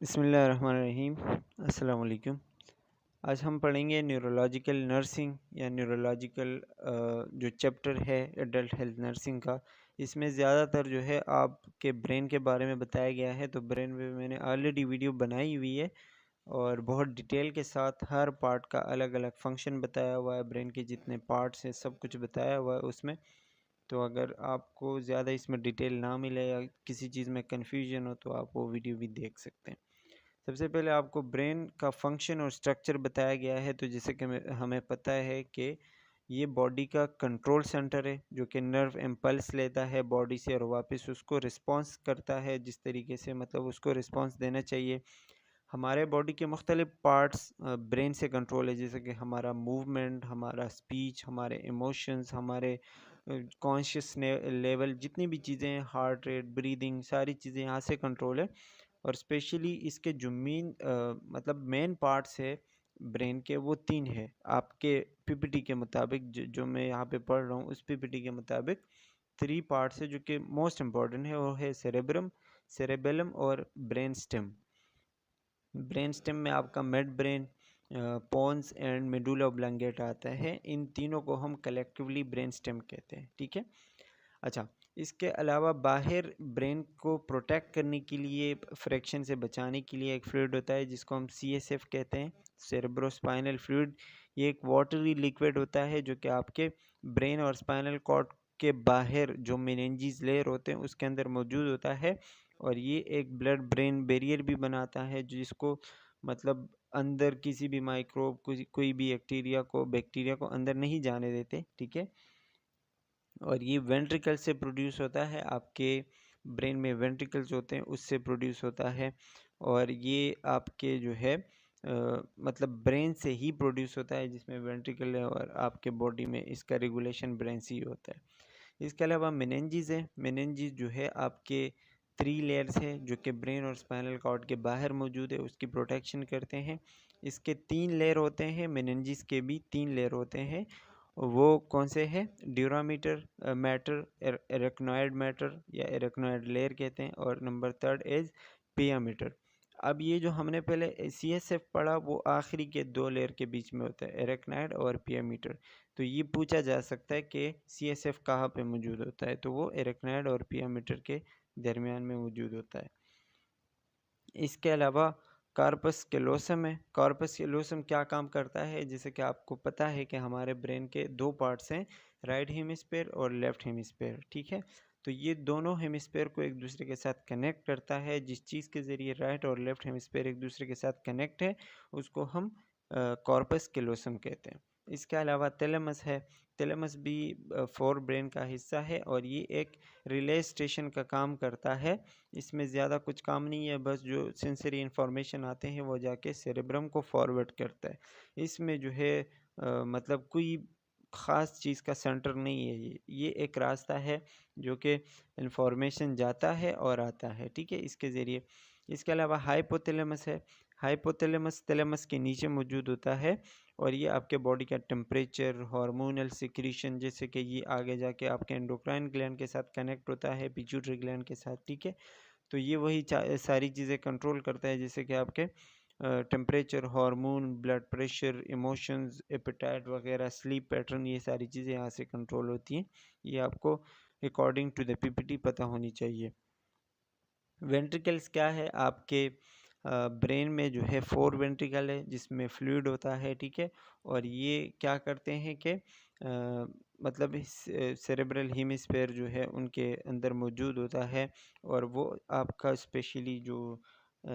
बिस्मिल्लाहिर्रहमानिर्रहीम। अस्सलाम वालेकुम। आज हम पढ़ेंगे न्यूरोलॉजिकल नर्सिंग या न्यूरोलॉजिकल जो चैप्टर है एडल्ट हेल्थ नर्सिंग का। इसमें ज़्यादातर जो है आपके ब्रेन के बारे में बताया गया है। तो ब्रेन में मैंने ऑलरेडी वीडियो बनाई हुई है और बहुत डिटेल के साथ हर पार्ट का अलग अलग फंक्शन बताया हुआ है। ब्रेन के जितने पार्ट्स हैं सब कुछ बताया हुआ है उसमें। तो अगर आपको ज़्यादा इसमें डिटेल ना मिले या किसी चीज़ में कन्फ्यूजन हो तो आप वो वीडियो भी देख सकते हैं। सबसे पहले आपको ब्रेन का फंक्शन और स्ट्रक्चर बताया गया है। तो जैसे कि हमें पता है कि ये बॉडी का कंट्रोल सेंटर है जो कि नर्व इम्पल्स लेता है बॉडी से और वापस उसको रिस्पॉन्स करता है जिस तरीके से मतलब उसको रिस्पॉन्स देना चाहिए। हमारे बॉडी के मुख्तलिफ पार्ट्स ब्रेन से कंट्रोल है, जैसे कि हमारा मूवमेंट, हमारा स्पीच, हमारे इमोशंस, हमारे कॉन्शियस लेवल, जितनी भी चीज़ें हैं, हार्ट रेट, ब्रीदिंग, सारी चीज़ें यहाँ से कंट्रोल है। और स्पेशली इसके जो मतलब मेन पार्ट्स है ब्रेन के वो तीन है। आपके पीपीटी के मुताबिक जो मैं यहाँ पे पढ़ रहा हूँ उस पीपीटी के मुताबिक थ्री पार्ट्स है जो कि मोस्ट इम्पॉर्टेंट है। वो है सेरेब्रम, सेरेबेलम और ब्रेन स्टेम। ब्रेन स्टेम में आपका mid brain, pons and medulla oblongata आता है। इन तीनों को हम कलेक्टिवली ब्रेन स्टेम कहते हैं, ठीक है। अच्छा, इसके अलावा बाहर ब्रेन को प्रोटेक्ट करने के लिए, फ्रैक्शन से बचाने के लिए एक फ्लूइड होता है जिसको हम CSF कहते हैं, सेरेब्रोस्पाइनल फ्लूइड। ये एक वाटरी लिक्विड होता है जो कि आपके ब्रेन और स्पाइनल कॉर्ड के बाहर जो मेनिंजेस लेयर होते हैं उसके अंदर मौजूद होता है। और ये एक ब्लड ब्रेन बैरियर भी बनाता है जिसको मतलब अंदर किसी भी माइक्रोब, कोई भी बैक्टीरिया को अंदर नहीं जाने देते, ठीक है। और ये वेंट्रिकल से प्रोड्यूस होता है, आपके ब्रेन में वेंट्रिकल्स होते हैं उससे प्रोड्यूस होता है। और ये आपके जो है मतलब ब्रेन से ही प्रोड्यूस होता है जिसमें वेंट्रिकल है, और आपके बॉडी में इसका रेगुलेशन ब्रेन से ही होता है। इसके अलावा मेनिंजेस है। मेनिंजेस जो है आपके 3 लेयर्स है जो कि ब्रेन और स्पाइनल कॉर्ड के बाहर मौजूद है, उसकी प्रोटेक्शन करते हैं। इसके 3 लेयर होते हैं, मेनिंजेस के भी 3 लेयर होते हैं। वो कौन से हैं? ड्यूरामीटर मैटर, एरेक्नॉइड मैटर या एरेक्नॉइड लेयर कहते हैं, और नंबर 3 इज पिया मीटर। अब ये जो हमने पहले CSF पढ़ा वो आखिरी के 2 लेयर के बीच में होता है, एरेक्नॉइड और पिया मीटर। तो ये पूछा जा सकता है कि CSF कहाँ पे मौजूद होता है, तो वो एरेक्नॉइड और पिया मीटर के दरमियान में मौजूद होता है। इसके अलावा कार्पस कैलोसम है। कार्पस कैलोसम क्या काम करता है? जैसे कि आपको पता है कि हमारे ब्रेन के 2 पार्ट्स हैं, राइट हेमिस्फीयर और लेफ्ट हेमिस्फीयर, ठीक है। तो ये दोनों हेमिस्फीयर को एक दूसरे के साथ कनेक्ट करता है। जिस चीज़ के ज़रिए राइट और लेफ्ट हेमिस्फीयर एक दूसरे के साथ कनेक्ट है उसको हम कॉर्पस कैलोसम कहते हैं। इसके अलावा थैलेमस है। थैलेमस भी फोर ब्रेन का हिस्सा है और ये एक रिले स्टेशन का काम करता है। इसमें ज़्यादा कुछ काम नहीं है, बस जो सेंसरी इंफॉर्मेशन आते हैं वो जाके सेरेब्रम को फॉरवर्ड करता है। इसमें जो है मतलब कोई ख़ास चीज़ का सेंटर नहीं है। ये एक रास्ता है जो कि इंफॉर्मेशन जाता है और आता है, ठीक है, इसके ज़रिए। इसके अलावा हाइपोथैलेमस है। हाइपोथैलेमस थैलेमस के नीचे मौजूद होता है और ये आपके बॉडी का टेम्परेचर, हार्मोनल सिक्रीशन, जैसे कि ये आगे जाके आपके एंडोक्राइन ग्लैंड के साथ कनेक्ट होता है, पिट्यूटरी ग्लैंड के साथ, ठीक है। तो ये वही सारी चीज़ें कंट्रोल करता है, जैसे कि आपके temperature, hormone, blood pressure, emotions, appetite वगैरह, स्लीप पैटर्न, ये सारी चीज़ें यहाँ से कंट्रोल होती हैं। ये आपको अकॉर्डिंग टू द PPT पता होनी चाहिए। वेंट्रिकल्स क्या है? आपके ब्रेन में जो है 4 वेंट्रिकल है जिसमें फ्लूइड होता है, ठीक है। और ये क्या करते हैं कि मतलब सेरेब्रल हेमिस्फीयर जो है उनके अंदर मौजूद होता है और वो आपका स्पेशली जो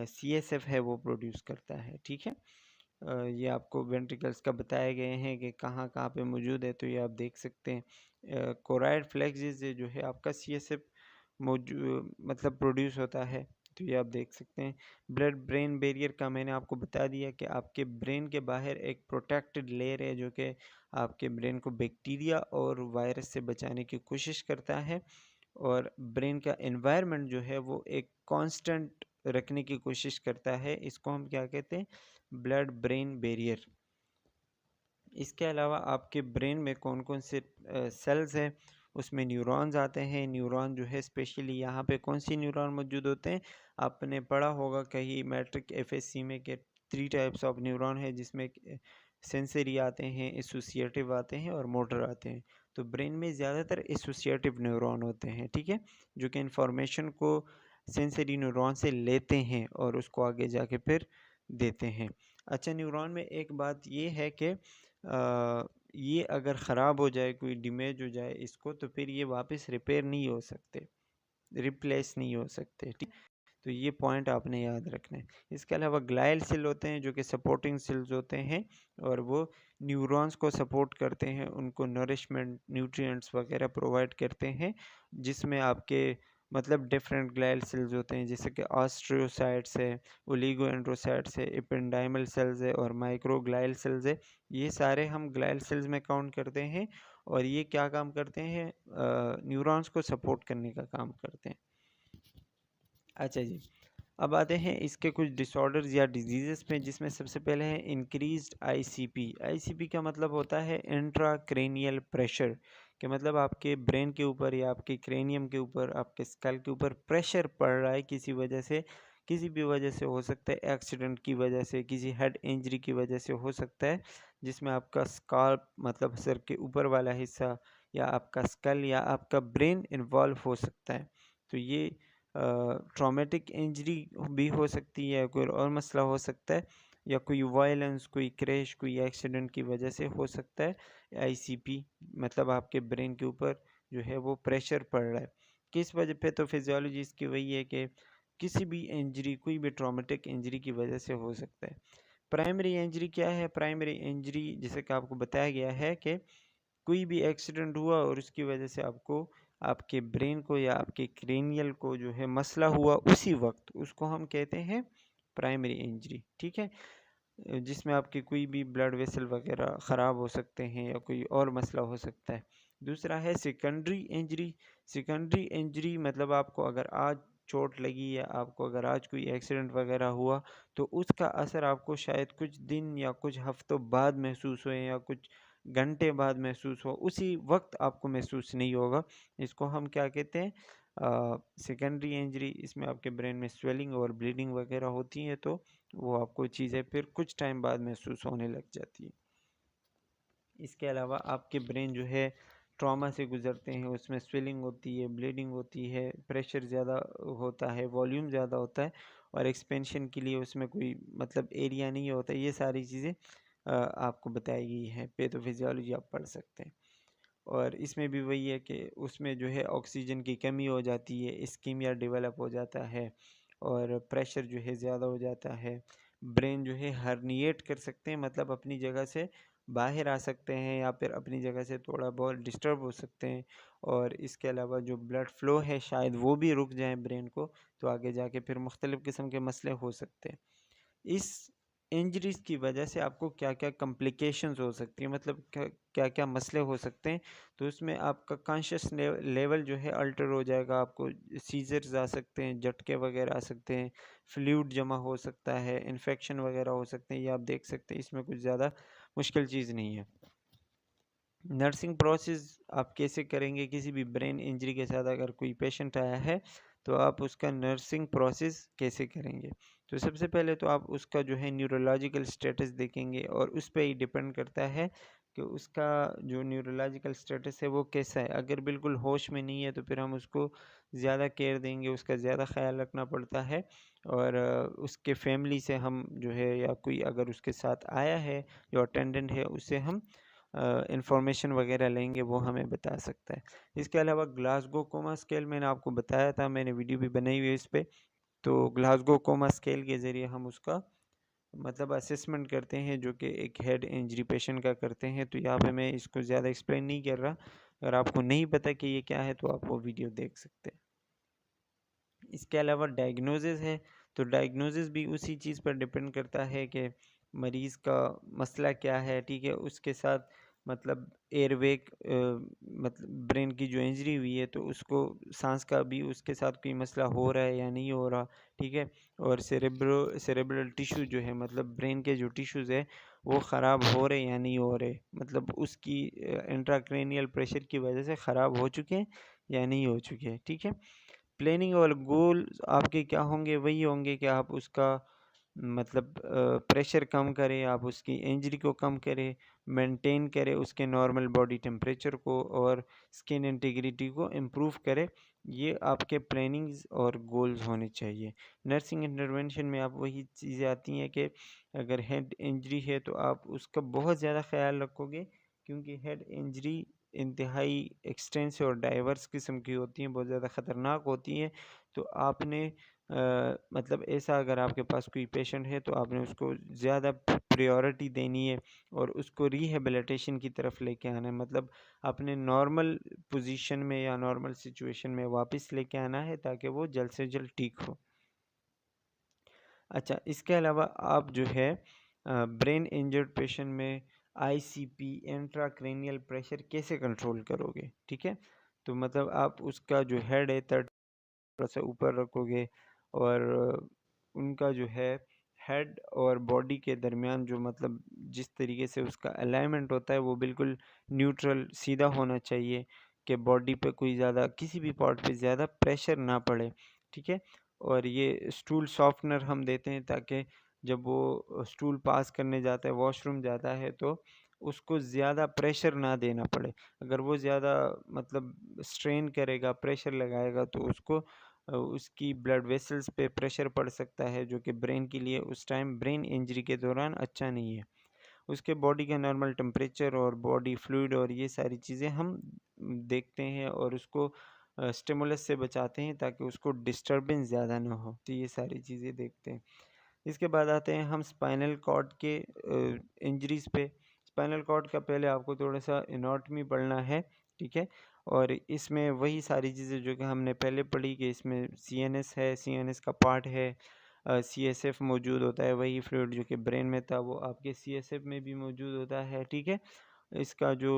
CSF है वो प्रोड्यूस करता है, ठीक है। ये आपको वेंट्रिकल्स का बताए गए हैं कि कहाँ कहाँ पे मौजूद है, तो ये आप देख सकते हैं। कोराइड फ्लेक्सिस जो है आपका CSF मतलब प्रोड्यूस होता है, तो ये आप देख सकते हैं। ब्लड ब्रेन बैरियर का मैंने आपको बता दिया कि आपके ब्रेन के बाहर एक प्रोटेक्टेड लेयर है जो कि आपके ब्रेन को बैक्टीरिया और वायरस से बचाने की कोशिश करता है। और ब्रेन का एनवायरनमेंट जो है वो एक कांस्टेंट रखने की कोशिश करता है, इसको हम क्या कहते हैं? Blood brain barrier. इसके अलावा आपके ब्रेन में कौन कौन से सेल्स हैं? उसमें न्यूरॉन्स आते हैं। न्यूरॉन जो है स्पेशली यहाँ पे कौन सी न्यूरॉन मौजूद होते हैं? आपने पढ़ा होगा कहीं मैट्रिक एफएससी में कि 3 टाइप्स ऑफ न्यूरॉन है, जिसमें सेंसरी आते हैं, एसोसिएटिव आते हैं और मोटर आते हैं। तो ब्रेन में ज़्यादातर एसोसिएटिव न्यूरॉन होते हैं, ठीक है, जो कि इंफॉर्मेशन को सेंसरी न्यूरॉन से लेते हैं और उसको आगे जाके फिर देते हैं। अच्छा, न्यूरॉन में एक बात ये है कि ये अगर ख़राब हो जाए, कोई डैमेज हो जाए इसको, तो फिर ये वापस रिपेयर नहीं हो सकते, रिप्लेस नहीं हो सकते, ठीक। तो ये पॉइंट आपने याद रखना है। इसके अलावा ग्लायल सेल होते हैं जो कि सपोर्टिंग सेल्स होते हैं, और वो न्यूरॉन्स को सपोर्ट करते हैं, उनको नरिशमेंट, न्यूट्रिएंट्स वगैरह प्रोवाइड करते हैं, जिसमें आपके मतलब डिफरेंट ग्लायल सेल्स होते हैं, जैसे कि ऑस्ट्रियोसाइट्स है, ओलिगोएंड्रोसाइट्स है, एपेंडाइमल सेल्स है और माइक्रोग्लायल सेल्स है। ये सारे हम ग्लायल सेल्स में काउंट करते हैं, और ये क्या काम करते हैं, न्यूरॉन्स को सपोर्ट करने का काम करते हैं। अच्छा जी, अब आते हैं इसके कुछ डिसऑर्डर्स या डिजीज़ेस पे, जिसमें सबसे पहले है इंक्रीज्ड आईसीपी। आईसीपी का मतलब होता है इंट्राक्रेनियल प्रेशर, कि मतलब आपके ब्रेन के ऊपर या आपके क्रेनियम के ऊपर, आपके स्कल के ऊपर प्रेशर पड़ रहा है किसी वजह से, किसी भी वजह से हो सकता है, एक्सीडेंट की वजह से, किसी हेड इंजरी की वजह से हो सकता है, जिसमें आपका स्काल्प मतलब सर के ऊपर वाला हिस्सा, या आपका स्कल या आपका ब्रेन इन्वॉल्व हो सकता है। तो ये ट्रॉमेटिक इंजरी भी हो सकती है, कोई और मसला हो सकता है, या कोई वायलेंस, कोई क्रैश, कोई एक्सीडेंट की वजह से हो सकता है आईसीपी, मतलब आपके ब्रेन के ऊपर जो है वो प्रेशर पड़ रहा है। किस वजह पे, तो फिजियोलॉजी इसकी वही है कि किसी भी इंजरी, कोई भी ट्रॉमेटिक इंजरी की वजह से हो सकता है। प्राइमरी इंजरी क्या है? प्राइमरी इंजरी जैसे कि आपको बताया गया है कि कोई भी एक्सीडेंट हुआ और उसकी वजह से आपको, आपके ब्रेन को या आपके क्रेनियल को जो है मसला हुआ उसी वक्त, उसको हम कहते हैं प्राइमरी इंजरी, ठीक है। जिसमें आपके कोई भी ब्लड वेसल वगैरह ख़राब हो सकते हैं या कोई और मसला हो सकता है। दूसरा है सेकेंडरी इंजरी। सेकेंडरी इंजरी मतलब आपको अगर आज चोट लगी या आपको अगर आज कोई एक्सीडेंट वगैरह हुआ, तो उसका असर आपको शायद कुछ दिन या कुछ हफ्तों बाद महसूस होए या कुछ घंटे बाद महसूस हो, उसी वक्त आपको महसूस नहीं होगा। इसको हम क्या कहते हैं? Secondary injury. इसमें आपके ब्रेन में स्वेलिंग और ब्लीडिंग वगैरह होती है, तो वो आपको चीज़ें फिर कुछ टाइम बाद महसूस होने लग जाती है। इसके अलावा आपके ब्रेन जो है ट्रॉमा से गुजरते हैं, उसमें स्वेलिंग होती है, ब्लीडिंग होती है, प्रेशर ज़्यादा होता है, वॉल्यूम ज़्यादा होता है, और एक्सपेंशन के लिए उसमें कोई मतलब एरिया नहीं होता। ये सारी चीज़ें आपको बताई गई हैं, पैथोफिजियोलॉजी आप पढ़ सकते हैं। और इसमें भी वही है कि उसमें जो है ऑक्सीजन की कमी हो जाती है, इस्कीमिया डेवलप हो जाता है, और प्रेशर जो है ज़्यादा हो जाता है। ब्रेन जो है हर्निएट कर सकते हैं, मतलब अपनी जगह से बाहर आ सकते हैं, या फिर अपनी जगह से थोड़ा बहुत डिस्टर्ब हो सकते हैं। और इसके अलावा जो ब्लड फ़्लो है शायद वो भी रुक जाए ब्रेन को, तो आगे जाके फिर मुख्तलिफ़ किस्म के मसले हो सकते हैं। इस इंजरीज़ की वजह से आपको क्या-क्या कॉम्प्लिकेशंस हो सकती हैं, मतलब क्या-क्या मसले हो सकते हैं। तो उसमें आपका कॉन्शियस लेवल जो है अल्टर हो जाएगा, आपको सीज़र्स आ सकते हैं, झटके वगैरह आ सकते हैं, फ्लूइड जमा हो सकता है, इन्फेक्शन वगैरह हो सकते हैं। ये आप देख सकते हैं, इसमें कुछ ज़्यादा मुश्किल चीज़ नहीं है। नर्सिंग प्रोसेस आप कैसे करेंगे? किसी भी ब्रेन इंजरी के साथ अगर कोई पेशेंट आया है, तो आप उसका नर्सिंग प्रोसेस कैसे करेंगे? तो सबसे पहले तो आप उसका जो है न्यूरोलॉजिकल स्टेटस देखेंगे, और उस पे ही डिपेंड करता है कि उसका जो न्यूरोलॉजिकल स्टेटस है वो कैसा है। अगर बिल्कुल होश में नहीं है, तो फिर हम उसको ज़्यादा केयर देंगे, उसका ज़्यादा ख़्याल रखना पड़ता है। और उसके फैमिली से हम जो है, या कोई अगर उसके साथ आया है जो अटेंडेंट है, उससे हम इंफॉर्मेशन वगैरह लेंगे, वो हमें बता सकता है। इसके अलावा ग्लासगो कोमा स्केल मैंने आपको बताया था, मैंने वीडियो भी बनाई हुई है इस पे। तो ग्लासगो कोमा स्केल के ज़रिए हम उसका मतलब असेसमेंट करते हैं, जो कि एक हेड इंजरी पेशेंट का करते हैं। तो यहाँ पे मैं इसको ज़्यादा एक्सप्लेन नहीं कर रहा, अगर आपको नहीं पता कि ये क्या है तो आप वो वीडियो देख सकते हैं। इसके अलावा डायग्नोसिस है, तो डायग्नोसिस भी उसी चीज़ पर डिपेंड करता है कि मरीज़ का मसला क्या है, ठीक है। उसके साथ मतलब एयरवेक मतलब ब्रेन की जो इंजरी हुई है, तो उसको सांस का भी उसके साथ कोई मसला हो रहा है या नहीं हो रहा, ठीक है। और सेरेब्रल टिश्यू जो है, मतलब ब्रेन के जो टिश्यूज़ है वो ख़राब हो रहे या नहीं हो रहे, मतलब उसकी इंट्राक्रेनियल प्रेशर की वजह से ख़राब हो चुके हैं या नहीं हो चुके हैं, ठीक है। प्लानिंग और गोल आपके क्या होंगे, वही होंगे कि आप उसका मतलब प्रेशर कम करें, आप उसकी इंजरी को कम करें, मेंटेन करें उसके नॉर्मल बॉडी टेम्परेचर को, और स्किन इंटीग्रिटी को इम्प्रूव करें। ये आपके प्लानिंग्स और गोल्स होने चाहिए। नर्सिंग इंटरवेंशन में आप वही चीज़ें आती हैं कि अगर हेड इंजरी है तो आप उसका बहुत ज़्यादा ख्याल रखोगे, क्योंकि हेड इंजरी इंतहाई एक्सटेंसिव और डाइवर्स किस्म की होती हैं, बहुत ज़्यादा ख़तरनाक होती हैं। तो आपने मतलब ऐसा अगर आपके पास कोई पेशेंट है तो आपने उसको ज़्यादा प्रायोरिटी देनी है और उसको रिहेबिलिटेशन की तरफ लेके आना है, मतलब अपने नॉर्मल पोजीशन में या नॉर्मल सिचुएशन में वापस लेके आना है ताकि वो जल्द से जल्द ठीक हो। अच्छा, इसके अलावा आप जो है ब्रेन इंजर्ड पेशेंट में आईसीपी इंट्राक्रैनियल प्रेशर कैसे कंट्रोल करोगे, ठीक है। तो मतलब आप उसका जो हेड है थोड़ा सा ऊपर रखोगे, और उनका जो है हेड और बॉडी के दरमियान जो मतलब जिस तरीके से उसका अलाइनमेंट होता है वो बिल्कुल न्यूट्रल सीधा होना चाहिए, कि बॉडी पे कोई ज़्यादा किसी भी पार्ट पे ज़्यादा प्रेशर ना पड़े, ठीक है। और ये स्टूल सॉफ्टनर हम देते हैं ताकि जब वो स्टूल पास करने जाता है, वॉशरूम जाता है, तो उसको ज़्यादा प्रेशर ना देना पड़े। अगर वो ज़्यादा मतलब स्ट्रेन करेगा, प्रेशर लगाएगा, तो उसको उसकी ब्लड वेसल्स पे प्रेशर पड़ सकता है, जो कि ब्रेन के लिए उस टाइम ब्रेन इंजरी के दौरान अच्छा नहीं है। उसके बॉडी का नॉर्मल टेम्परेचर और बॉडी फ्लूइड और ये सारी चीज़ें हम देखते हैं और उसको स्टिमुलस से बचाते हैं ताकि उसको डिस्टर्बेंस ज़्यादा ना हो, तो ये सारी चीज़ें देखते हैं। इसके बाद आते हैं हम स्पाइनल कॉर्ड के इंजरीज़ पे। स्पाइनल कॉर्ड का पहले आपको थोड़ा सा एनाटॉमी पढ़ना है, ठीक है। और इसमें वही सारी चीज़ें जो कि हमने पहले पढ़ी, कि इसमें सीएनएस है, सीएनएस का पार्ट है, सीएसएफ मौजूद होता है, वही फ्लूइड जो कि ब्रेन में था वो आपके सीएसएफ में भी मौजूद होता है, ठीक है। इसका जो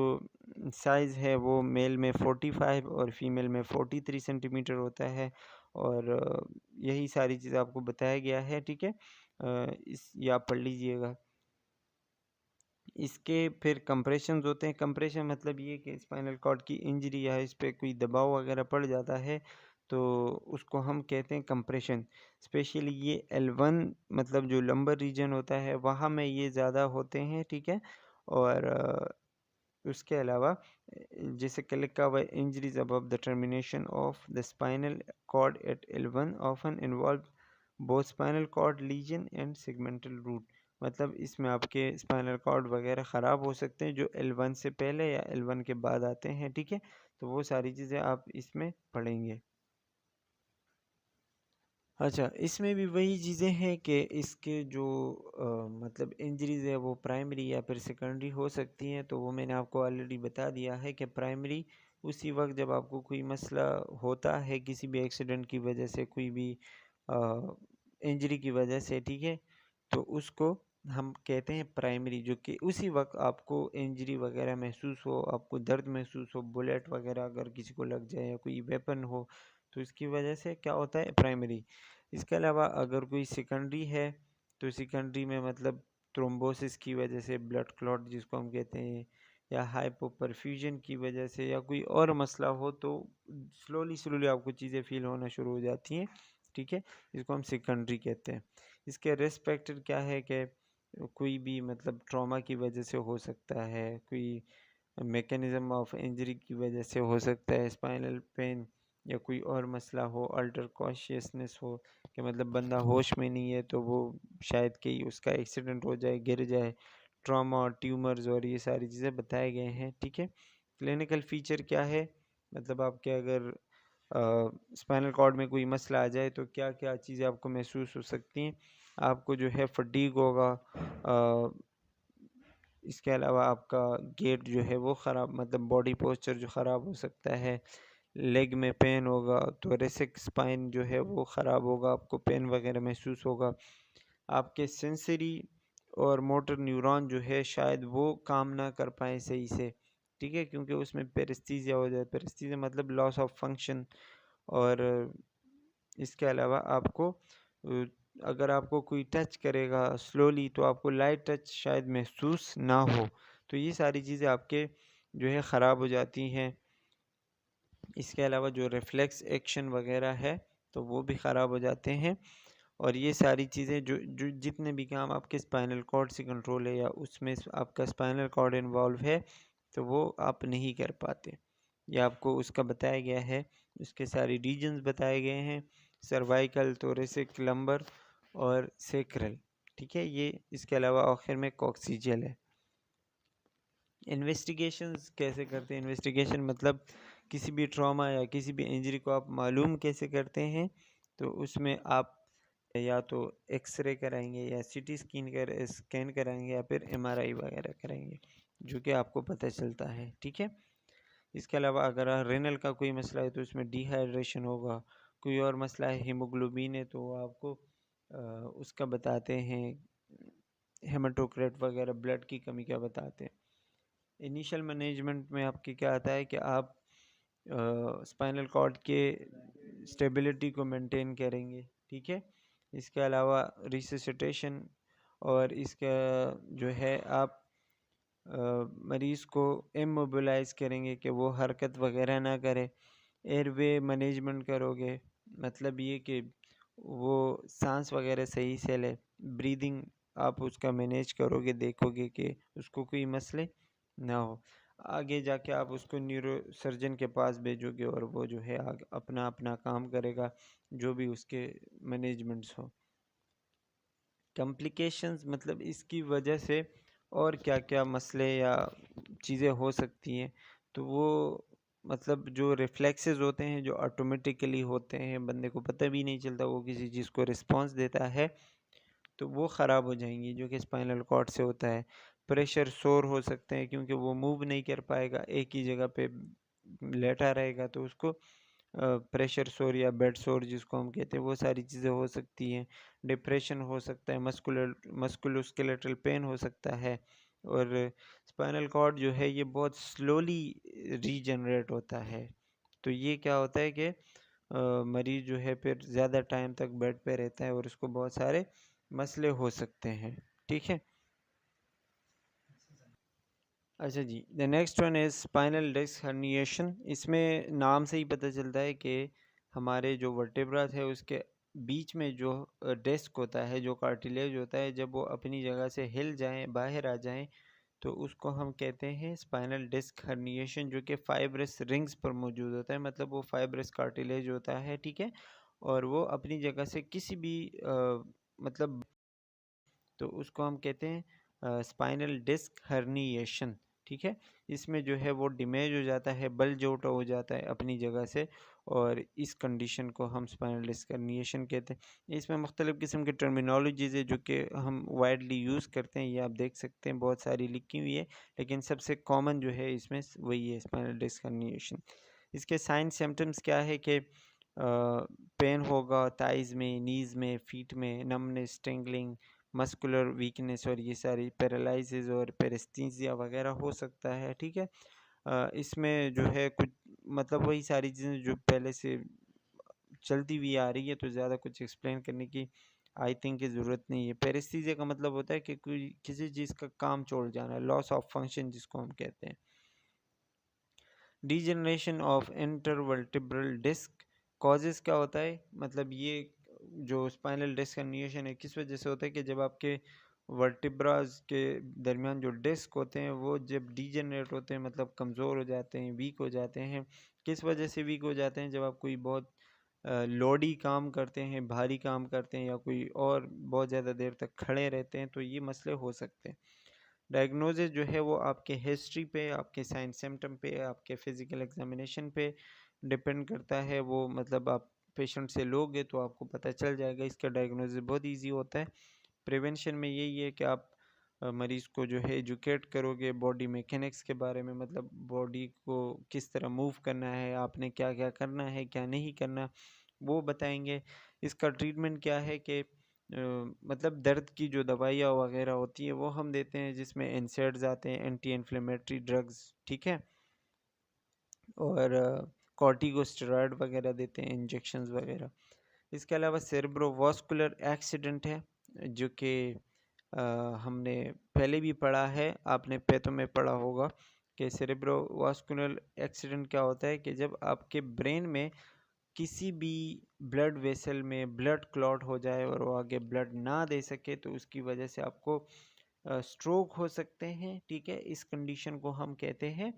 साइज़ है वो मेल में 45 और फीमेल में 43 सेंटीमीटर होता है, और यही सारी चीज़ आपको बताया गया है, ठीक है। इस ये आप पढ़ लीजिएगा। इसके फिर कंप्रेशंस होते हैं। कंप्रेशन मतलब ये कि स्पाइनल कॉर्ड की इंजरी या इस पे कोई दबाव वगैरह पड़ जाता है तो उसको हम कहते हैं कंप्रेशन। स्पेशली ये L1 मतलब जो लंबर रीजन होता है वहाँ में ये ज़्यादा होते हैं, ठीक है। और उसके अलावा जैसे क्लिक का हुआ injuries above the termination of the spinal cord at L1 often involve both spinal cord lesion and segmental root. मतलब इसमें आपके स्पाइनल कॉर्ड वगैरह ख़राब हो सकते हैं जो L1 से पहले या L1 के बाद आते हैं, ठीक है। तो वो सारी चीज़ें आप इसमें पढ़ेंगे। अच्छा, इसमें भी वही चीज़ें हैं कि इसके जो मतलब इंजरीज़ है वो प्राइमरी या फिर सेकेंडरी हो सकती हैं, तो वो मैंने आपको ऑलरेडी बता दिया है कि प्राइमरी उसी वक्त जब आपको कोई मसला होता है किसी भी एक्सीडेंट की वजह से, कोई भी इंजरी की वजह से, ठीक है, तो उसको हम कहते हैं प्राइमरी, जो कि उसी वक्त आपको इंजरी वगैरह महसूस हो, आपको दर्द महसूस हो, बुलेट वगैरह अगर किसी को लग जाए या कोई वेपन हो, तो इसकी वजह से क्या होता है प्राइमरी। इसके अलावा अगर कोई सेकेंडरी है तो सेकेंडरी में मतलब थ्रोम्बोसिस की वजह से, ब्लड क्लॉट जिसको हम कहते हैं, या हाइपोपरफ्यूजन की वजह से, या कोई और मसला हो, तो स्लोली स्लोली आपको चीज़ें फील होना शुरू हो जाती हैं, ठीक है। इसको हम सेकेंडरी कहते हैं। इसके रिस्क फैक्टर क्या है कि कोई भी मतलब ट्रॉमा की वजह से हो सकता है, कोई मैकेनिज्म ऑफ इंजरी की वजह से हो सकता है, स्पाइनल पेन या कोई और मसला हो, अल्टर कॉन्शियसनेस हो, कि मतलब बंदा होश में नहीं है तो वो शायद कि उसका एक्सीडेंट हो जाए, गिर जाए, ट्रॉमा और ट्यूमर्स और ये सारी चीज़ें बताए गए हैं, ठीक है। क्लिनिकल फीचर क्या है, मतलब आपके अगर स्पाइनल कॉर्ड में कोई मसला आ जाए तो क्या क्या चीज़ें आपको महसूस हो सकती हैं। आपको जो है फटीग होगा, इसके अलावा आपका गेट जो है वो ख़राब, मतलब बॉडी पोस्चर जो ख़राब हो सकता है, लेग में पेन होगा, थोरेसिक स्पाइन जो है वो ख़राब होगा, आपको पेन वगैरह महसूस होगा। आपके सेंसरी और मोटर न्यूरॉन जो है शायद वो काम ना कर पाए सही से, ठीक है, क्योंकि उसमें पेरेस्थीसिया हो जाए। पेरेस्थीसिया मतलब लॉस ऑफ फंक्शन। और इसके अलावा आपको अगर आपको कोई टच करेगा स्लोली तो आपको लाइट टच शायद महसूस ना हो, तो ये सारी चीज़ें आपके जो है ख़राब हो जाती हैं। इसके अलावा जो रिफ्लेक्स एक्शन वगैरह है तो वो भी ख़राब हो जाते हैं। और ये सारी चीज़ें जो जो जितने भी काम आपके स्पाइनल कॉर्ड से कंट्रोल है या उसमें आपका स्पाइनल कॉर्ड इन्वॉल्व है तो वो आप नहीं कर पाते। ये आपको उसका बताया गया है, उसके सारे रीजन्स बताए गए हैं, सर्वाइकल, थोरेसिक, लंबर और सेक्रल। ठीक है, ये इसके अलावा आखिर में कॉक्सिजियल है। इन्वेस्टिगेशंस कैसे करते हैं? इन्वेस्टिगेशन मतलब किसी भी ट्रॉमा या किसी भी इंजरी को आप मालूम कैसे करते हैं? तो उसमें आप या तो एक्सरे कराएंगे या सीटी स्कैन कराएंगे या फिर एमआरआई वगैरह कराएंगे, जो कि आपको पता चलता है। ठीक है, इसके अलावा अगर रेनल का कोई मसला है तो उसमें डिहाइड्रेशन होगा, कोई और मसला है हीमोग्लोबिन है तो आपको उसका बताते हैं, हेमाटोक्रेट वगैरह ब्लड की कमी का बताते हैं। इनिशियल मैनेजमेंट में आपके क्या आता है कि आप स्पाइनल कॉर्ड के स्टेबिलिटी को मेंटेन करेंगे। ठीक है, इसके अलावा रिससिटेशन और इसका जो है आप मरीज़ को इमोबिलाइज करेंगे कि वो हरकत वगैरह ना करे। एयरवे मैनेजमेंट करोगे, मतलब ये कि वो सांस वगैरह सही से ले, ब्रीदिंग आप उसका मैनेज करोगे, देखोगे कि उसको कोई मसले ना हो। आगे जाके आप उसको न्यूरो सर्जन के पास भेजोगे और वो जो है अपना अपना काम करेगा, जो भी उसके मैनेजमेंट्स हो। कॉम्प्लिकेशंस मतलब इसकी वजह से और क्या क्या मसले या चीज़ें हो सकती हैं, तो वो मतलब जो रिफ्लेक्सेस होते हैं जो ऑटोमेटिकली होते हैं, बंदे को पता भी नहीं चलता वो किसी चीज़ को रिस्पॉन्स देता है, तो वो ख़राब हो जाएंगी, जो कि स्पाइनल कॉर्ड से होता है। प्रेशर सोर हो सकते हैं क्योंकि वो मूव नहीं कर पाएगा, एक ही जगह पे लेटा रहेगा, तो उसको प्रेशर सोर या बेड सोर जिसको हम कहते हैं, वो सारी चीज़ें हो सकती हैं। डिप्रेशन हो सकता है, मस्कुलोस्केलेटल पेन हो सकता है। और स्पाइनल कॉर्ड जो है ये बहुत स्लोली रीजनरेट होता है, तो ये क्या होता है कि मरीज़ जो है फिर ज़्यादा टाइम तक बेड पे रहता है और उसको बहुत सारे मसले हो सकते हैं। ठीक है, अच्छा जी, the next one is spinal disc herniation. इसमें नाम से ही पता चलता है कि हमारे जो वर्टेब्रा है उसके बीच में जो डिस्क होता है, जो कार्टिलेज होता है, जब वो अपनी जगह से हिल जाएं, बाहर आ जाएं, तो उसको हम कहते हैं स्पाइनल डिस्क हर्निएशन, जो कि फाइब्रस रिंग्स पर मौजूद होता है। मतलब वो फाइब्रस कार्टिलेज होता है, ठीक है, और वो अपनी जगह से किसी भी मतलब, तो उसको हम कहते हैं स्पाइनल डिस्क हर्निएशन। ठीक है, इसमें जो है वो डैमेज हो जाता है, बल्ज आउट हो जाता है अपनी जगह से, और इस कंडीशन को हम स्पाइनल डिस्क हर्निएशन कहते हैं। इसमें मुख्तलिफ़ किस्म की टर्मिनोलॉजीज़ है जो कि हम वाइडली यूज़ करते हैं, ये आप देख सकते हैं बहुत सारी लिखी हुई है, लेकिन सबसे कॉमन जो है इसमें वही है, स्पाइनल डिस्क हर्निएशन। इसके साइन सिम्टम्स क्या है कि पेन होगा थाइज़ में, नीज़ में, फीट में, नमनेस, टिंगलिंग, मस्कुलर वीकनेस, और ये सारी पैरालिसिस और पेरेस्थीसिया वगैरह हो सकता है। ठीक है, इसमें जो है कुछ मतलब वही सारी चीज़ें जो पहले से चलती हुई आ रही है, तो ज़्यादा कुछ एक्सप्लेन करने की आई थिंक की ज़रूरत नहीं है। पेरेस्थीसिया का मतलब होता है कि कोई किसी चीज़ का काम छोड़ जाना, लॉस ऑफ फंक्शन जिसको हम कहते हैं। Degeneration of intervertebral disc causes क्या होता है, मतलब ये जो स्पाइनल डिस्क हर्निएशन है किस वजह से होता है कि जब आपके वर्टिब्राज के दरमियान जो डिस्क होते हैं वो जब डीजनरेट होते हैं, मतलब कमज़ोर हो जाते हैं, वीक हो जाते हैं। किस वजह से वीक हो जाते हैं? जब आप कोई बहुत लोडी काम करते हैं, भारी काम करते हैं, या कोई और बहुत ज़्यादा देर तक खड़े रहते हैं, तो ये मसले हो सकते हैं। डायग्नोसिस जो है वो आपके हिस्ट्री पे, आपके साइन सिम्टम पे, आपके फ़िज़िकल एग्जामिनेशन पे डिपेंड करता है। वो मतलब आप पेशेंट से लोगे तो आपको पता चल जाएगा। इसका डायग्नोसिस बहुत इजी होता है। प्रिवेंशन में यही है कि आप मरीज़ को जो है एजुकेट करोगे बॉडी मैकेनिक्स के बारे में, मतलब बॉडी को किस तरह मूव करना है, आपने क्या क्या करना है, क्या नहीं करना, वो बताएंगे। इसका ट्रीटमेंट क्या है कि मतलब दर्द की जो दवाइयाँ वगैरह होती है वो हम देते हैं, जिसमें एनसेड्स आते हैं, एंटी इन्फ्लेमेटरी ड्रग्स, ठीक है, और कॉर्टिकोस्टेरॉइड वगैरह देते हैं, इंजेक्शंस वगैरह। इसके अलावा सेरेब्रोवास्कुलर एक्सीडेंट है, जो कि हमने पहले भी पढ़ा है, आपने पैथो में पढ़ा होगा कि सेरेब्रोवास्कुलर एक्सीडेंट क्या होता है कि जब आपके ब्रेन में किसी भी ब्लड वेसल में ब्लड क्लॉट हो जाए और वो आगे ब्लड ना दे सके तो उसकी वजह से आपको स्ट्रोक हो सकते हैं। ठीक है, इस कंडीशन को हम कहते हैं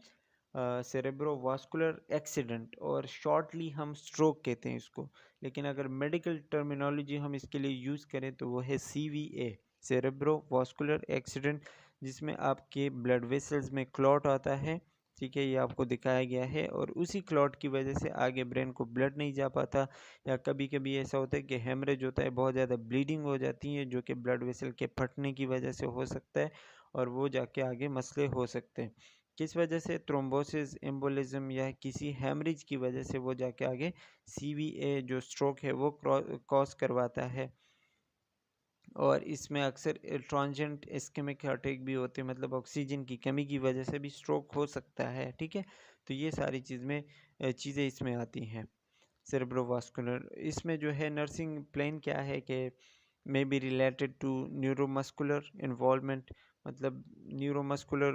सेरेब्रोवास्कुलर एक्सीडेंट और शॉर्टली हम स्ट्रोक कहते हैं इसको। लेकिन अगर मेडिकल टर्मिनोलॉजी हम इसके लिए यूज़ करें तो वो है CVA, सेरेब्रोवास्कुलर एक्सीडेंट, जिसमें आपके ब्लड वेसल्स में क्लॉट आता है। ठीक है, ये आपको दिखाया गया है और उसी क्लॉट की वजह से आगे ब्रेन को ब्लड नहीं जा पाता, या कभी कभी ऐसा होता है कि हेमरेज होता है, बहुत ज़्यादा ब्लीडिंग हो जाती है जो कि ब्लड वेसल के फटने की वजह से हो सकता है और वो जाके आगे मसले हो सकते हैं। किस वजह से? थ्रोम्बोसिस, एम्बोलिज्म या किसी हेमरेज की वजह से वो जाके आगे CVA जो स्ट्रोक है वो कॉज करवाता है। और इसमें अक्सर ट्रांजिएंट इस्केमिक हार्ट अटैक भी होते हैं, मतलब ऑक्सीजन की कमी की वजह से भी स्ट्रोक हो सकता है। ठीक है, तो ये सारी चीज़ें इसमें आती हैं। सेरेब्रोवास्कुलर इसमें जो है नर्सिंग प्लान क्या है कि may be related to neuromuscular involvement, मतलब न्यूरोमस्कुलर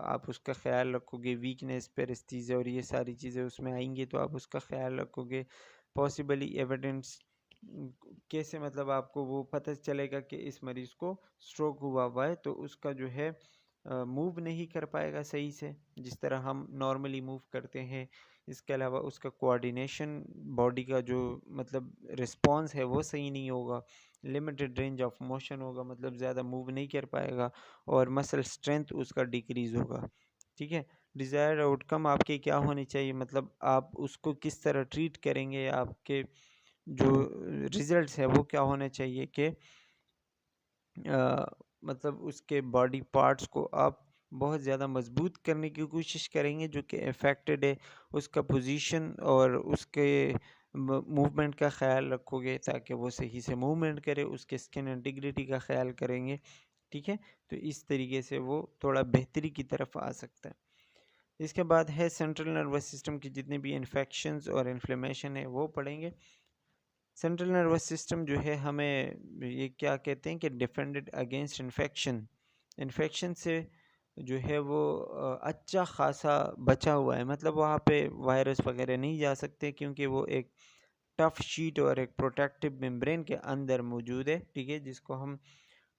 आप उसका ख्याल रखोगे, वीकनेस, पेरेस्थीसिया और ये सारी चीज़ें उसमें आएंगी तो आप उसका ख्याल रखोगे। पॉसिबली एविडेंस कैसे, मतलब आपको वो पता चलेगा कि इस मरीज़ को स्ट्रोक हुआ है तो उसका जो है मूव नहीं कर पाएगा सही से जिस तरह हम नॉर्मली मूव करते हैं। इसके अलावा उसका कोऑर्डिनेशन, बॉडी का जो मतलब रिस्पॉन्स है वो सही नहीं होगा, लिमिटेड रेंज ऑफ मोशन होगा, मतलब ज़्यादा मूव नहीं कर पाएगा और मसल स्ट्रेंथ उसका डिक्रीज़ होगा। ठीक है, डिज़ायर्ड आउटकम आपके क्या होने चाहिए, मतलब आप उसको किस तरह ट्रीट करेंगे, आपके जो रिजल्ट्स है वो क्या होने चाहिए कि मतलब उसके बॉडी पार्ट्स को आप बहुत ज़्यादा मजबूत करने की कोशिश करेंगे जो कि अफेक्टेड है, उसका पोजीशन और उसके मूवमेंट का ख्याल रखोगे ताकि वो सही से मूवमेंट करे, उसके स्किन इंटीग्रिटी का ख्याल करेंगे। ठीक है, तो इस तरीके से वो थोड़ा बेहतरी की तरफ आ सकता है। इसके बाद है सेंट्रल नर्वस सिस्टम की जितने भी इन्फेक्शंस और इन्फ्लेमेशन है वो पढ़ेंगे। सेंट्रल नर्वस सिस्टम जो है हमें ये क्या कहते हैं कि डिफेंडेड अगेंस्ट इन्फेक्शन, इन्फेक्शन से जो है वो अच्छा खासा बचा हुआ है, मतलब वहाँ पे वायरस वगैरह नहीं जा सकते क्योंकि वो एक टफ शीट और एक प्रोटेक्टिव मेम्ब्रेन के अंदर मौजूद है। ठीक है, जिसको हम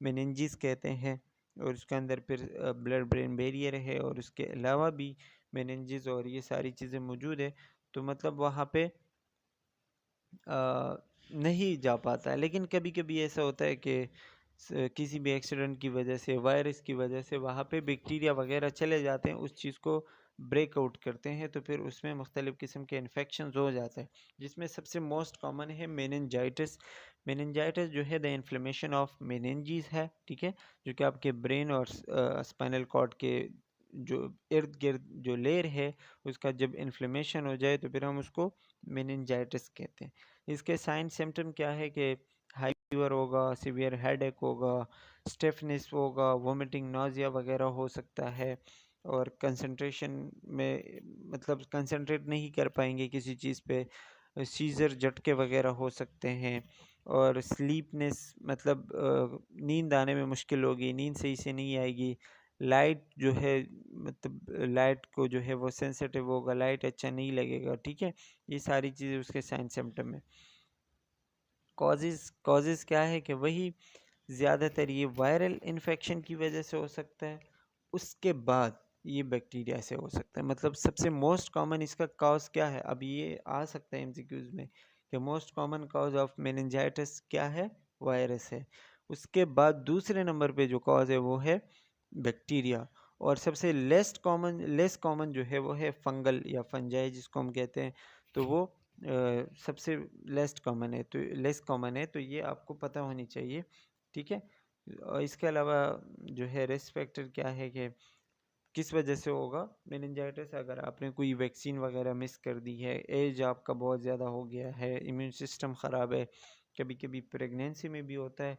मेनिंजिस कहते हैं और उसके अंदर फिर ब्लड ब्रेन बैरियर है और उसके अलावा भी मेनिंजिस और ये सारी चीज़ें मौजूद है, तो मतलब वहाँ पे नहीं जा पाता है। लेकिन कभी कभी ऐसा होता है कि किसी भी एक्सीडेंट की वजह से, वायरस की वजह से वहाँ पे बैक्टीरिया वगैरह चले जाते हैं, उस चीज़ को ब्रेक आउट करते हैं तो फिर उसमें मुख्तलिफ़ किस्म के इन्फेक्शन हो जाते हैं, जिसमें सबसे मोस्ट कॉमन है मेनिनजाइटिस। मेनिनजाइटिस जो है द इन्फ्लेमेशन ऑफ मेनिनजीज है। ठीक है, जो कि आपके ब्रेन और स्पाइनल कॉर्ड के जो इर्द गिर्द जो लेयर है उसका जब इन्फ्लेमेशन हो जाए तो फिर हम उसको मेनिनजाइटिस कहते हैं। इसके साइन सिम्टम क्या है कि हाई फीवर होगा, सीवियर हेडेक होगा, स्टिफनेस होगा, वोमिटिंग, नौजिया वगैरह हो सकता है और कंसंट्रेशन में मतलब कंसंट्रेट नहीं कर पाएंगे किसी चीज़ पे, सीजर, झटके वगैरह हो सकते हैं और स्लीपनेस, मतलब नींद आने में मुश्किल होगी, नींद सही से नहीं आएगी, लाइट जो है मतलब लाइट को जो है वो सेंसिटिव होगा, लाइट अच्छा नहीं लगेगा। ठीक है, ये सारी चीज़ें उसके साइन सिम्टम है। कॉजेज़ क्या है कि वही ज़्यादातर ये वायरल इन्फेक्शन की वजह से हो सकता है, उसके बाद ये बैक्टीरिया से हो सकता है। मतलब सबसे मोस्ट कॉमन इसका कॉज क्या है, अब ये आ सकता है एमसीक्यूज़ में कि most common cause of meningitis क्या है, वायरस है। उसके बाद दूसरे नंबर पे जो कॉज है वो है बैक्टीरिया, और सबसे लेस कॉमन जो है वो है फंगल या फंजाई जिसको हम कहते हैं, तो वो सबसे लेस कॉमन है, तो ये आपको पता होनी चाहिए। ठीक है, और इसके अलावा जो है रिस्क फैक्टर क्या है कि किस वजह से होगा मेनिंजाइटिस, अगर आपने कोई वैक्सीन वगैरह मिस कर दी है, एज आपका बहुत ज़्यादा हो गया है, इम्यून सिस्टम ख़राब है, कभी कभी प्रेगनेंसी में भी होता है।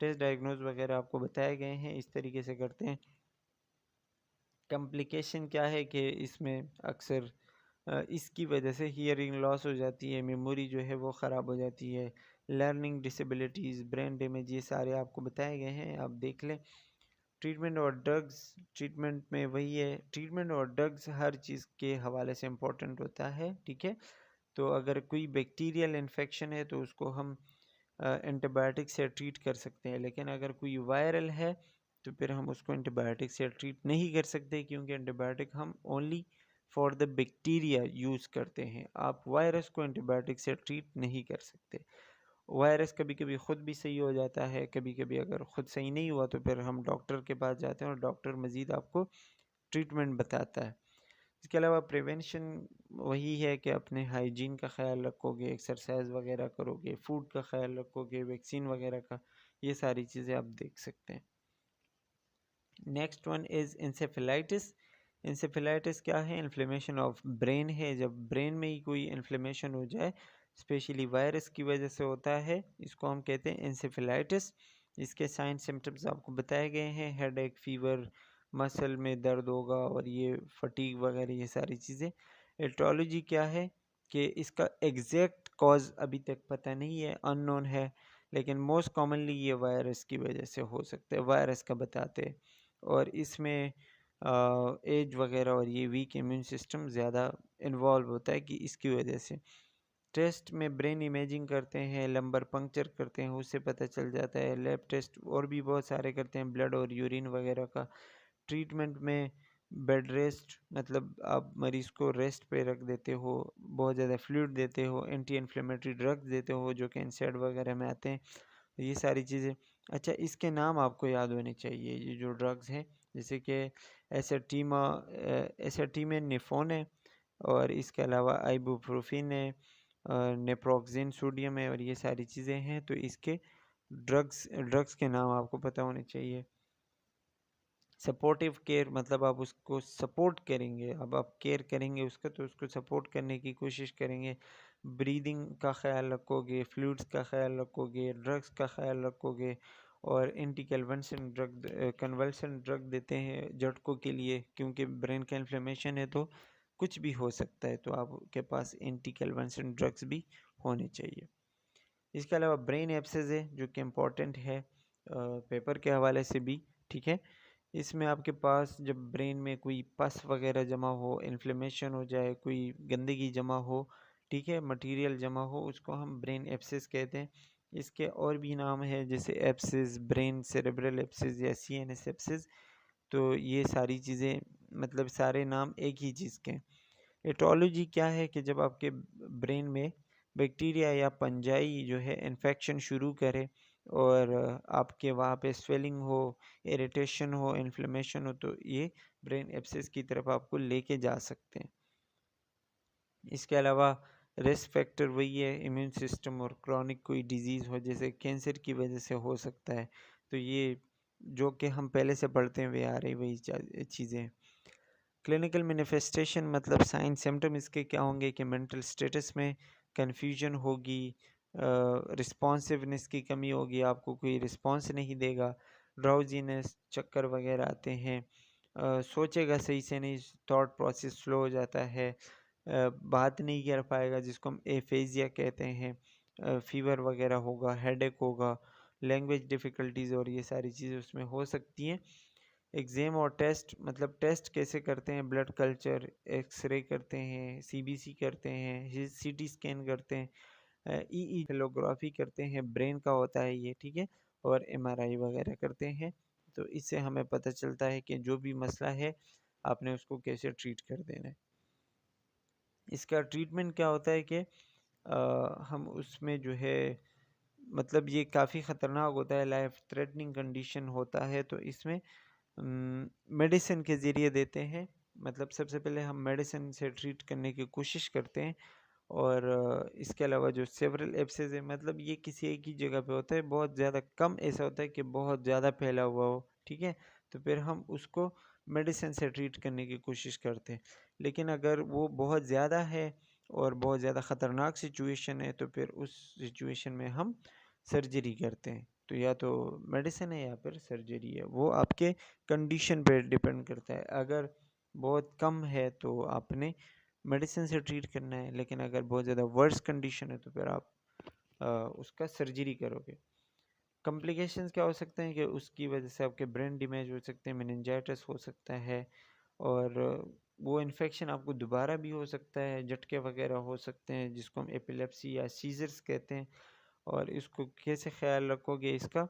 टेस्ट डायग्नोज वगैरह आपको बताए गए हैं, इस तरीके से करते हैं। कॉम्प्लिकेशन क्या है कि इसमें अक्सर इसकी वजह से हियरिंग लॉस हो जाती है, मेमोरी जो है वो ख़राब हो जाती है, लर्निंग डिसेबिलिटीज़, ब्रेन डैमेज, ये सारे आपको बताए गए हैं, आप देख लें। ट्रीटमेंट और ड्रग्स, ट्रीटमेंट में वही है, ट्रीटमेंट और ड्रग्स हर चीज़ के हवाले से इम्पोर्टेंट होता है, ठीक है। तो अगर कोई बैक्टीरियल इन्फेक्शन है तो उसको हम एंटीबायोटिक से ट्रीट कर सकते हैं, लेकिन अगर कोई वायरल है तो फिर हम उसको एंटीबायोटिक से ट्रीट नहीं कर सकते, क्योंकि एंटीबायोटिक हम only for the bacteria use करते हैं। आप वायरस को एंटीबायोटिक से ट्रीट नहीं कर सकते। वायरस कभी कभी ख़ुद भी सही हो जाता है, कभी कभी अगर ख़ुद सही नहीं हुआ तो फिर हम डॉक्टर के पास जाते हैं और डॉक्टर मज़ीद आपको ट्रीटमेंट बताता है। इसके अलावा प्रिवेंशन वही है कि अपने हाइजीन का ख्याल रखोगे, एक्सरसाइज वगैरह करोगे, फूड का ख्याल रखोगे, वैक्सीन वगैरह का, ये सारी चीज़ें आप देख सकते हैं। Next one is encephalitis. Encephalitis क्या है? इन्फ्लेमेशन ऑफ ब्रेन है। जब ब्रेन में ही कोई इन्फ्लेमेशन हो जाए, स्पेशली वायरस की वजह से होता है, इसको हम कहते हैं इंसेफेलाइटिस। इसके साइन सिम्टम्स आपको बताए गए हैं, हेडेक, फीवर, मसल में दर्द होगा और ये फटीग वगैरह, ये सारी चीज़ें। एटियोलॉजी क्या है कि इसका एग्जैक्ट कॉज अभी तक पता नहीं है, अननोन है, लेकिन मोस्ट कॉमनली ये वायरस की वजह से हो सकता है, वायरस का बताते हैं। और इसमें एज वगैरह और ये वीक इम्यून सिस्टम ज़्यादा इन्वॉल्व होता है कि इसकी वजह से। टेस्ट में ब्रेन इमेजिंग करते हैं, लंबर पंक्चर करते हैं, उससे पता चल जाता है। लैब टेस्ट और भी बहुत सारे करते हैं, ब्लड और यूरिन वगैरह का। ट्रीटमेंट में बेड रेस्ट, मतलब आप मरीज़ को रेस्ट पे रख देते हो, बहुत ज़्यादा फ्लूइड देते हो, एंटी इन्फ्लेमेटरी ड्रग्स देते हो जो कि एनसैड वगैरह में आते हैं, ये सारी चीज़ें। अच्छा, इसके नाम आपको याद होने चाहिए, ये जो ड्रग्स हैं, जैसे कि एसेटामिनोफेन है, और इसके अलावा आइबुप्रोफिन है, नेप्रोक्सिन सोडियम है, और ये सारी चीज़ें हैं। तो इसके ड्रग्स के नाम आपको पता होने चाहिए। सपोर्टिव केयर, मतलब आप उसको सपोर्ट करेंगे, अब आप केयर करेंगे उसका तो उसको सपोर्ट करने की कोशिश करेंगे। ब्रीदिंग का ख्याल रखोगे, फ्लूइड्स का ख्याल रखोगे, ड्रग्स का ख्याल रखोगे, और एंटी कन्वल्सन ड्रग देते हैं झटकों के लिए, क्योंकि ब्रेन का इन्फ्लेमेशन है तो कुछ भी हो सकता है, तो आपके पास एंटी कन्वल्सन ड्रग्स भी होने चाहिए। इसके अलावा ब्रेन एब्सेस है जो कि इम्पोर्टेंट है पेपर के हवाले से भी, ठीक है। इसमें आपके पास जब ब्रेन में कोई पस वगैरह जमा हो, इन्फ्लेमेशन हो जाए, कोई गंदगी जमा हो, ठीक है, मटेरियल जमा हो, उसको हम ब्रेन एब्सेस कहते हैं। इसके और भी नाम है, जैसे एब्सेस, ब्रेन सेरेब्रल एब्सेस या CNS एब्सेस। तो ये सारी चीज़ें, मतलब सारे नाम एक ही चीज़ के। एटोलॉजी क्या है कि जब आपके ब्रेन में बैक्टीरिया या पंजाई जो है इन्फेक्शन शुरू करे और आपके वहाँ पे स्वेलिंग हो, इरिटेशन हो, इन्फ्लेमेशन हो, तो ये ब्रेन एब्सेस की तरफ आपको लेके जा सकते हैं। इसके अलावा रिस्क फैक्टर वही है, इम्यून सिस्टम और क्रॉनिक कोई डिजीज़ हो, जैसे कैंसर की वजह से हो सकता है। तो ये जो कि हम पहले से पढ़ते हैं वे आ रही वही चीज़ें। क्लिनिकल मैनिफेस्टेशन, मतलब साइन सिम्टम इसके क्या होंगे कि मेंटल स्टेटस में कन्फ्यूजन होगी, रिस्पॉन्सिवनेस की कमी होगी, आपको कोई रिस्पॉन्स नहीं देगा, ड्राउजीनेस, चक्कर वगैरह आते हैं, सोचेगा सही से नहीं, थॉट प्रोसेस स्लो हो जाता है, बात नहीं कर पाएगा जिसको हम एफेजिया कहते हैं, फीवर वगैरह होगा, हेडेक होगा, लैंग्वेज डिफ़िकल्टीज़, और ये सारी चीज़ें उसमें हो सकती हैं। एग्ज़ाम और टेस्ट, मतलब टेस्ट कैसे करते हैं, ब्लड कल्चर, एक्सरे करते हैं, CBC करते हैं, CT स्कैन करते हैं, EEG करते हैं, ब्रेन का होता है ये, ठीक है, और MRI वगैरह करते हैं। तो इससे हमें पता चलता है कि जो भी मसला है आपने उसको कैसे ट्रीट कर देना है। इसका ट्रीटमेंट क्या होता है कि हम उसमें जो है, मतलब ये काफ़ी ख़तरनाक होता है, लाइफ थ्रेटनिंग कंडीशन होता है, तो इसमें मेडिसिन के ज़रिए देते हैं। मतलब सबसे पहले हम मेडिसिन से ट्रीट करने की कोशिश करते हैं, और इसके अलावा जो सेवरल एब्सेस है, मतलब ये किसी एक ही जगह पे होता है, बहुत ज़्यादा कम ऐसा होता है कि बहुत ज़्यादा फैला हुआ हो, ठीक है, तो फिर हम उसको मेडिसिन से ट्रीट करने की कोशिश करते हैं। लेकिन अगर वो बहुत ज़्यादा है और बहुत ज़्यादा ख़तरनाक सिचुएशन है, तो फिर उस सिचुएशन में हम सर्जरी करते हैं। तो या तो मेडिसिन है या फिर सर्जरी है, वो आपके कंडीशन पे डिपेंड करता है। अगर बहुत कम है तो आपने मेडिसिन से ट्रीट करना है, लेकिन अगर बहुत ज़्यादा वर्स कंडीशन है तो फिर आप उसका सर्जरी करोगे। कॉम्प्लिकेशंस क्या हो सकते हैं कि उसकी वजह से आपके ब्रेन डैमेज हो सकते हैं, मेनिंजाइटिस हो सकता है, और वो इन्फेक्शन आपको दोबारा भी हो सकता है, झटके वगैरह हो सकते हैं जिसको हम एपिलेप्सी या सीजर्स कहते हैं। और इसको कैसे ख्याल रखोगे इसका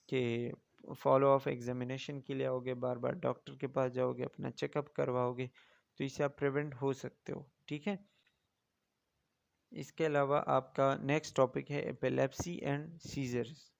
कि फॉलो अप एग्जामिनेशन के लिए आओगे, बार बार डॉक्टर के पास जाओगे, अपना चेकअप करवाओगे, तो इससे आप प्रिवेंट हो सकते हो। ठीक है। इसके अलावा आपका नेक्स्ट टॉपिक है एपिलेप्सी एंड सीजर्स।